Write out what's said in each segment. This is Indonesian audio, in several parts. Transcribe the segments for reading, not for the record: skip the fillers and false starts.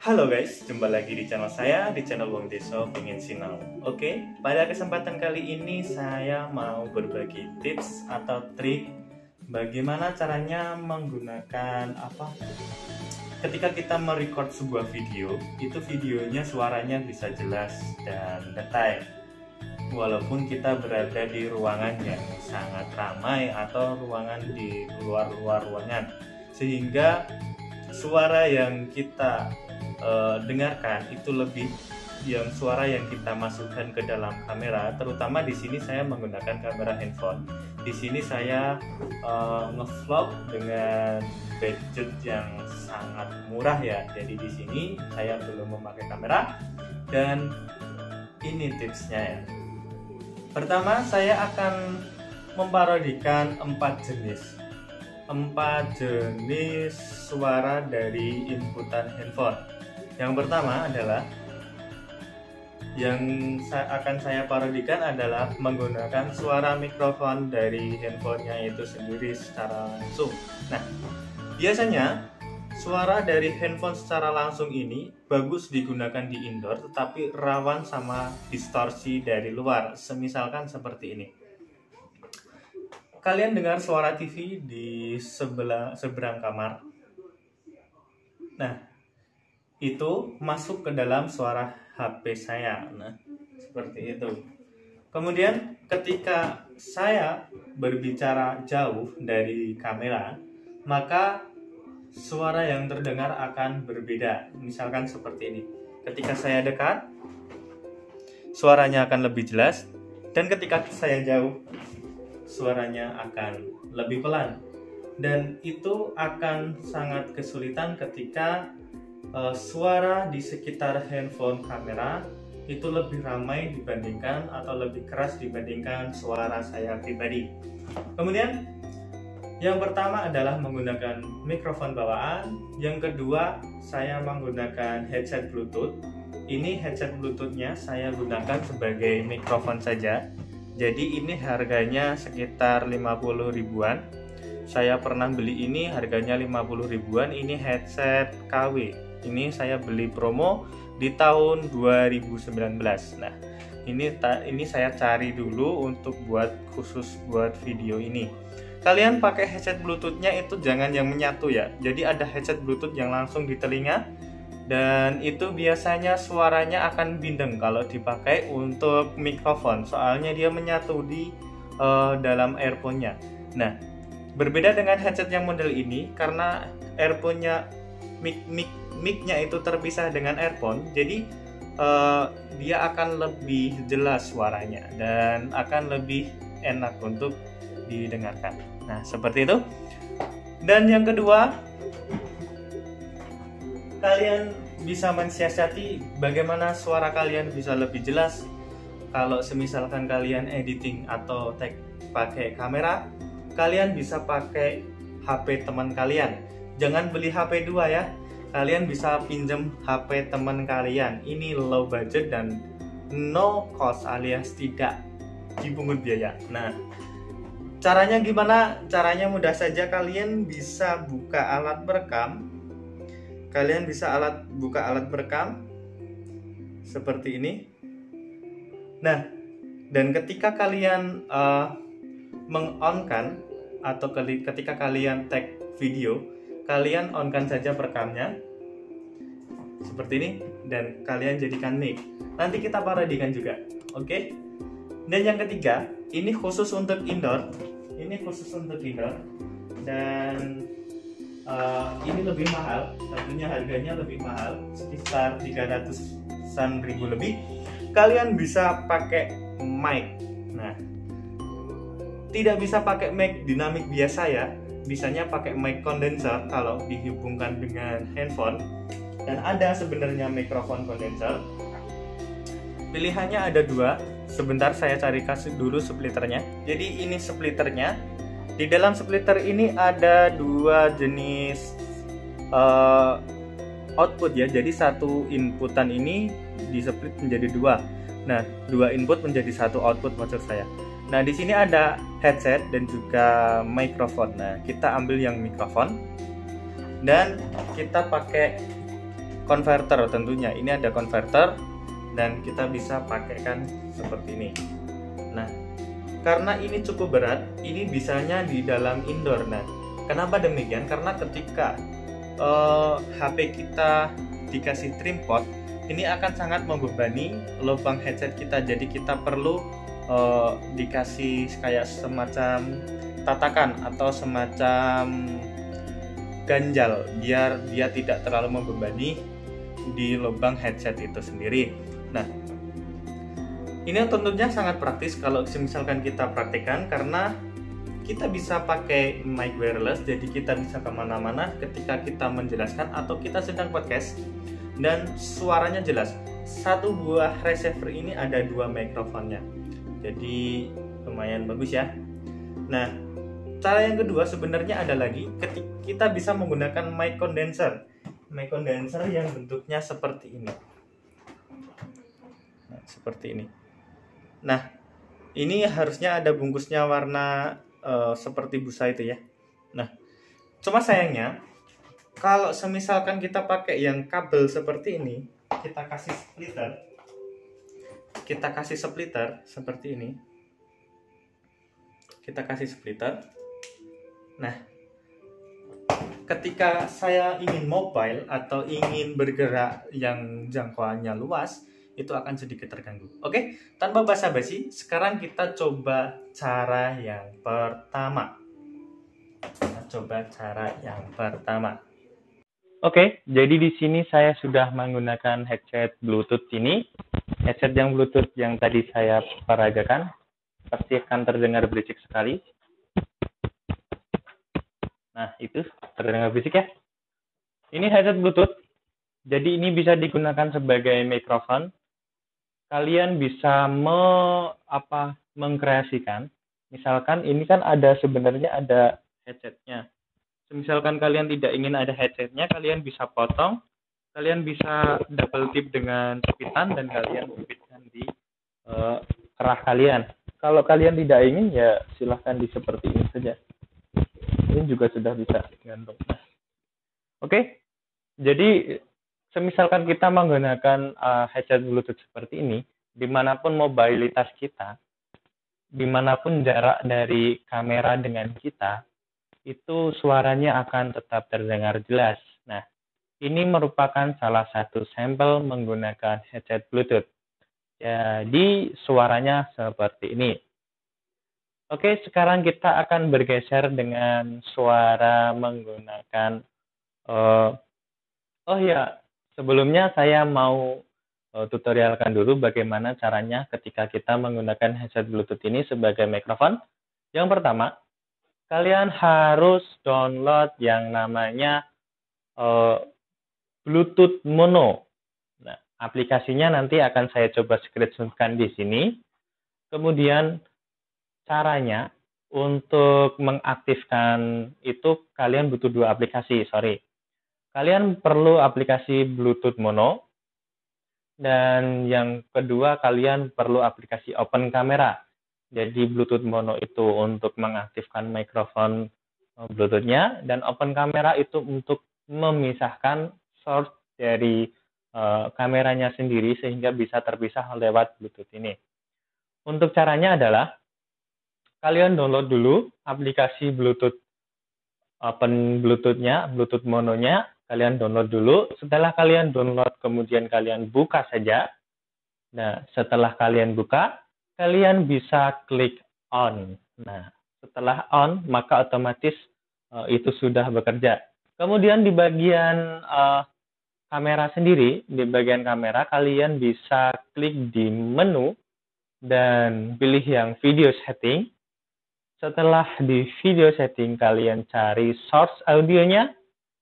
Halo guys, jumpa lagi di channel saya, di channel Wong Deso Pengen Sinau. Oke, pada kesempatan kali ini saya mau berbagi tips atau trik bagaimana caranya menggunakan ketika kita merecord sebuah video, itu videonya suaranya bisa jelas dan detail. Walaupun kita berada di ruangan yang sangat ramai atau ruangan di luar ruangan, sehingga suara yang kita dengarkan itu lebih yang suara yang kita masukkan ke dalam kamera. Terutama di sini saya menggunakan kamera handphone. Di sini saya ngevlog dengan budget yang sangat murah ya. Jadi di sini saya belum memakai kamera dan ini tipsnya ya. Pertama, saya akan memparodikan 4 jenis suara dari inputan handphone. Yang pertama adalah yang akan saya parodikan adalah menggunakan suara mikrofon dari handphonenya itu sendiri secara langsung. Nah, biasanya suara dari handphone secara langsung ini bagus digunakan di indoor, tetapi rawan sama distorsi dari luar. Semisalkan seperti ini. Kalian dengar suara TV di seberang kamar. Nah, itu masuk ke dalam suara HP saya. Nah, seperti itu. Kemudian ketika saya berbicara jauh dari kamera, maka suara yang terdengar akan berbeda. Misalkan seperti ini. Ketika saya dekat, suaranya akan lebih jelas, dan ketika saya jauh, suaranya akan lebih pelan. Dan itu akan sangat kesulitan ketika suara di sekitar handphone kamera itu lebih ramai dibandingkan atau lebih keras dibandingkan suara saya pribadi. Kemudian yang pertama adalah menggunakan mikrofon bawaan. Yang kedua, saya menggunakan headset Bluetooth. Ini headset Bluetoothnya saya gunakan sebagai mikrofon saja. Jadi ini harganya sekitar 50 ribuan. Saya pernah beli ini harganya 50 ribuan. Ini headset KW. Ini saya beli promo di tahun 2019. Nah, ini saya cari dulu untuk khusus buat video ini. Kalian pakai headset Bluetoothnya itu jangan yang menyatu ya. Jadi ada headset Bluetooth yang langsung di telinga, dan itu biasanya suaranya akan bindeng kalau dipakai untuk mikrofon. Soalnya dia menyatu di dalam earphone-nya. Nah, berbeda dengan headset yang model ini, karena earphone-nya mic-nya itu terpisah dengan earphone, jadi dia akan lebih jelas suaranya dan akan lebih enak untuk didengarkan. Nah, seperti itu. Dan yang kedua, kalian bisa mensiasati bagaimana suara kalian bisa lebih jelas. Kalau semisalkan kalian editing atau tag pakai kamera, kalian bisa pakai HP teman kalian. Jangan beli HP 2 ya. Kalian bisa pinjam HP teman kalian. Ini low budget dan no cost alias tidak dipungut biaya. Nah, caranya gimana? Caranya mudah saja. Kalian bisa buka alat berekam. Buka alat berekam seperti ini. Nah, dan ketika kalian meng-on-kan atau ketika kalian tag video, kalian on-kan saja perekamnya seperti ini, dan kalian jadikan mic. Nanti kita parodikan juga, oke? Dan yang ketiga, ini khusus untuk indoor. Dan ini lebih mahal, tentunya harganya lebih mahal, sekitar 300-an ribu lebih. Kalian bisa pakai mic. Nah, tidak bisa pakai mic dinamik biasa ya. Bisanya pakai mic condenser kalau dihubungkan dengan handphone. Dan ada sebenarnya mikrofon kondenser. Pilihannya ada 2. Sebentar saya cari dulu splitternya. Jadi ini splitternya. Di dalam splitter ini ada 2 jenis output ya. Jadi satu inputan ini di-split menjadi 2. Nah, 2 input menjadi 1 output maksud saya. Nah, di sini ada headset dan juga mikrofon. Nah, kita ambil yang mikrofon dan kita pakai converter tentunya. Ini ada converter dan kita bisa pakaikan seperti ini. Nah, karena ini cukup berat, ini bisanya di dalam indoor. Nah, kenapa demikian? Karena ketika HP kita dikasih tripod, ini akan sangat membebani lubang headset kita. Jadi kita perlu dikasih kayak semacam tatakan atau semacam ganjal biar dia tidak terlalu membebani di lubang headset itu sendiri. Nah, ini tentunya sangat praktis kalau misalkan kita praktekkan, karena kita bisa pakai mic wireless, jadi kita bisa kemana-mana ketika kita menjelaskan atau kita sedang podcast dan suaranya jelas. Satu buah receiver ini ada 2 mikrofonnya, jadi lumayan bagus ya. Nah, cara yang kedua sebenarnya ada lagi, ketika kita bisa menggunakan mic condenser yang bentuknya seperti ini. Nah, seperti ini. Nah, ini harusnya ada bungkusnya warna seperti busa itu ya. Nah, cuma sayangnya kalau semisalkan kita pakai yang kabel seperti ini, kita kasih splitter seperti ini. Kita kasih splitter. Nah, ketika saya ingin mobile atau ingin bergerak yang jangkauannya luas, itu akan sedikit terganggu. Oke, tanpa basa-basi, sekarang kita coba cara yang pertama. Oke, jadi di sini saya sudah menggunakan headset Bluetooth ini. Headset yang Bluetooth yang tadi saya peragakan pasti akan terdengar berisik sekali. Nah, itu terdengar berisik ya. Ini headset Bluetooth. Jadi ini bisa digunakan sebagai mikrofon. Kalian bisa mengkreasikan. Misalkan ini kan sebenarnya ada headsetnya. Misalkan kalian tidak ingin ada headsetnya, kalian bisa potong. Kalian bisa double tip dengan jepitan dan kalian jepitkan di kerah kalian. Kalau kalian tidak ingin, ya silahkan di seperti ini saja. Ini juga sudah bisa gantung. Oke, jadi semisalkan kita menggunakan headset Bluetooth seperti ini, dimanapun mobilitas kita, dimanapun jarak dari kamera dengan kita, itu suaranya akan tetap terdengar jelas. Nah, ini merupakan salah satu sampel menggunakan headset Bluetooth. Jadi suaranya seperti ini. Oke, sekarang kita akan bergeser dengan suara menggunakan sebelumnya saya mau tutorialkan dulu bagaimana caranya ketika kita menggunakan headset Bluetooth ini sebagai mikrofon. Yang pertama, kalian harus download yang namanya Bluetooth Mono. Nah, aplikasinya nanti akan saya coba screenshotkan di sini. Kemudian caranya untuk mengaktifkan itu kalian butuh 2 aplikasi, Kalian perlu aplikasi Bluetooth Mono, dan yang kedua kalian perlu aplikasi Open Camera. Jadi Bluetooth Mono itu untuk mengaktifkan mikrofon Bluetooth-nya, dan Open Camera itu untuk memisahkan source dari kameranya sendiri sehingga bisa terpisah lewat Bluetooth ini. Untuk caranya adalah kalian download dulu aplikasi Bluetooth Open Bluetooth-nya, Bluetooth Mono-nya, kalian download dulu. Setelah kalian download, kemudian kalian buka saja. Nah, setelah kalian buka, kalian bisa klik on. Nah, setelah on, maka otomatis itu sudah bekerja. Kemudian di bagian kamera sendiri, di bagian kamera, kalian bisa klik di menu dan pilih yang video setting. Setelah di video setting, kalian cari source audionya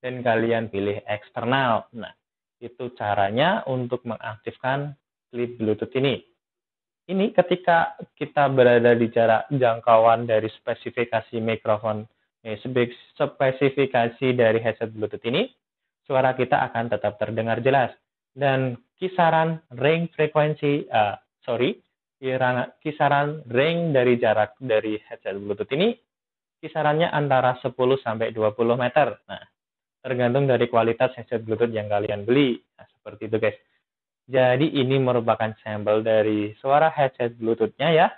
dan kalian pilih eksternal. Nah, itu caranya untuk mengaktifkan klip Bluetooth ini. Ini ketika kita berada di jarak jangkauan dari spesifikasi mikrofon, spesifikasi dari headset Bluetooth ini, suara kita akan tetap terdengar jelas. Dan kisaran range frekuensi, kisaran range dari jarak dari headset Bluetooth ini kisarannya antara 10 sampai 20 meter. Nah, tergantung dari kualitas headset Bluetooth yang kalian beli. Seperti itu guys. Jadi ini merupakan sampel dari suara headset Bluetooth-nya ya.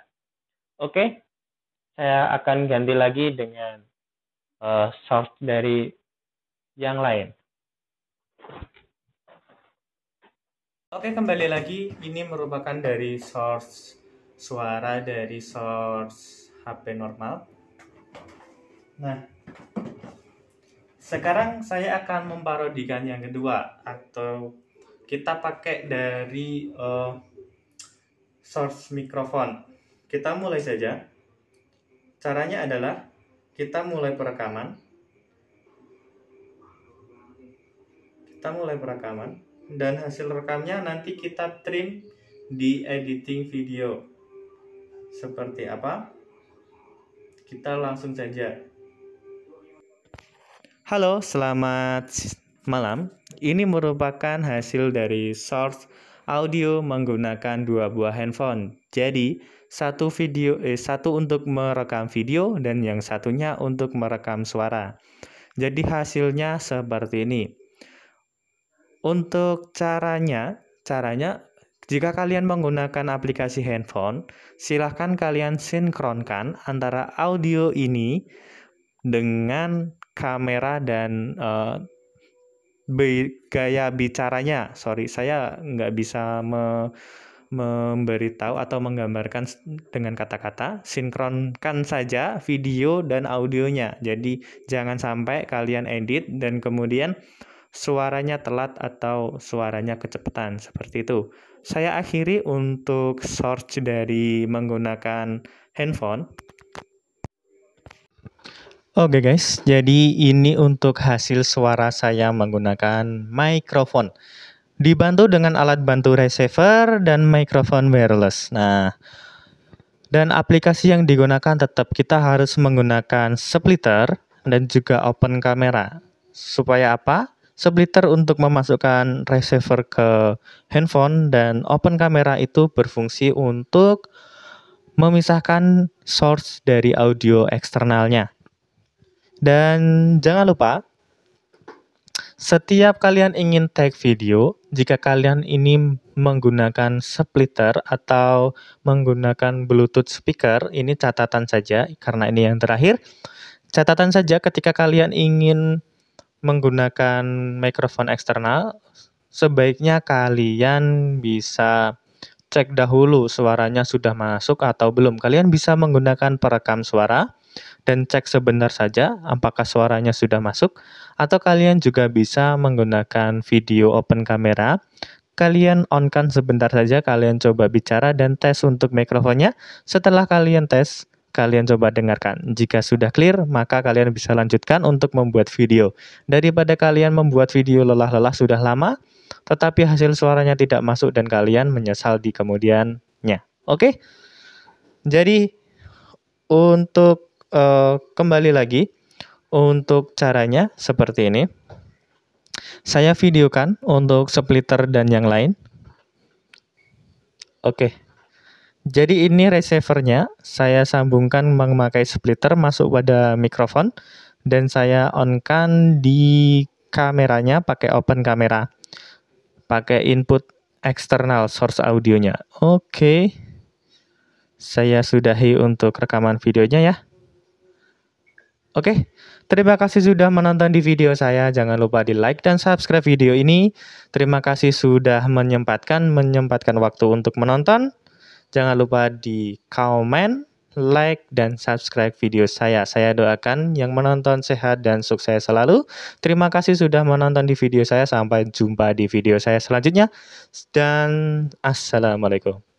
Oke, saya akan ganti lagi dengan source dari yang lain. Oke, kembali lagi. Ini merupakan dari source suara dari source HP normal. Nah, sekarang saya akan memparodikan yang kedua, atau kita pakai dari source mikrofon. Kita mulai saja. Caranya adalah kita mulai perekaman. Dan hasil rekamnya nanti kita trim di editing video. Seperti apa? Kita langsung saja. Halo, selamat malam. Ini merupakan hasil dari source audio menggunakan dua buah handphone. Jadi, satu untuk merekam video dan yang satunya untuk merekam suara. Jadi hasilnya seperti ini. Untuk caranya jika kalian menggunakan aplikasi handphone, silahkan kalian sinkronkan antara audio ini dengan kamera dan gaya bicaranya. Sorry, saya nggak bisa memberitahu atau menggambarkan dengan kata-kata. Sinkronkan saja video dan audionya. Jadi jangan sampai kalian edit dan kemudian suaranya telat atau suaranya kecepatan, seperti itu. Saya akhiri untuk search dari menggunakan handphone. Oke guys, jadi ini untuk hasil suara saya menggunakan mikrofon. Dibantu dengan alat bantu receiver dan mikrofon wireless. Nah, dan aplikasi yang digunakan tetap kita harus menggunakan splitter dan juga open camera. Supaya apa? Splitter untuk memasukkan receiver ke handphone dan open camera itu berfungsi untuk memisahkan source dari audio eksternalnya. Dan jangan lupa, setiap kalian ingin take video, jika kalian ini menggunakan splitter atau menggunakan Bluetooth speaker, ini catatan saja karena ini yang terakhir. Catatan saja ketika kalian ingin menggunakan mikrofon eksternal, sebaiknya kalian bisa cek dahulu suaranya sudah masuk atau belum. Kalian bisa menggunakan perekam suara dan cek sebentar saja apakah suaranya sudah masuk, atau kalian juga bisa menggunakan video open camera. Kalian on-kan sebentar saja, kalian coba bicara dan tes untuk mikrofonnya. Setelah kalian tes, kalian coba dengarkan. Jika sudah clear, maka kalian bisa lanjutkan untuk membuat video. Daripada kalian membuat video lelah-lelah sudah lama, tetapi hasil suaranya tidak masuk dan kalian menyesal di kemudiannya. Oke? Jadi, untuk kembali lagi, untuk caranya seperti ini. Saya videokan untuk splitter dan yang lain. Oke. Jadi ini receivernya, saya sambungkan memakai splitter masuk pada mikrofon dan saya on-kan di kameranya pakai open kamera. Pakai input eksternal source audionya. Oke. Saya sudahi untuk rekaman videonya ya. Oke. Terima kasih sudah menonton di video saya. Jangan lupa di like dan subscribe video ini. Terima kasih sudah menyempatkan waktu untuk menonton. Jangan lupa di komen, like, dan subscribe video saya. Saya doakan yang menonton sehat dan sukses selalu. Terima kasih sudah menonton di video saya. Sampai jumpa di video saya selanjutnya. Dan assalamualaikum.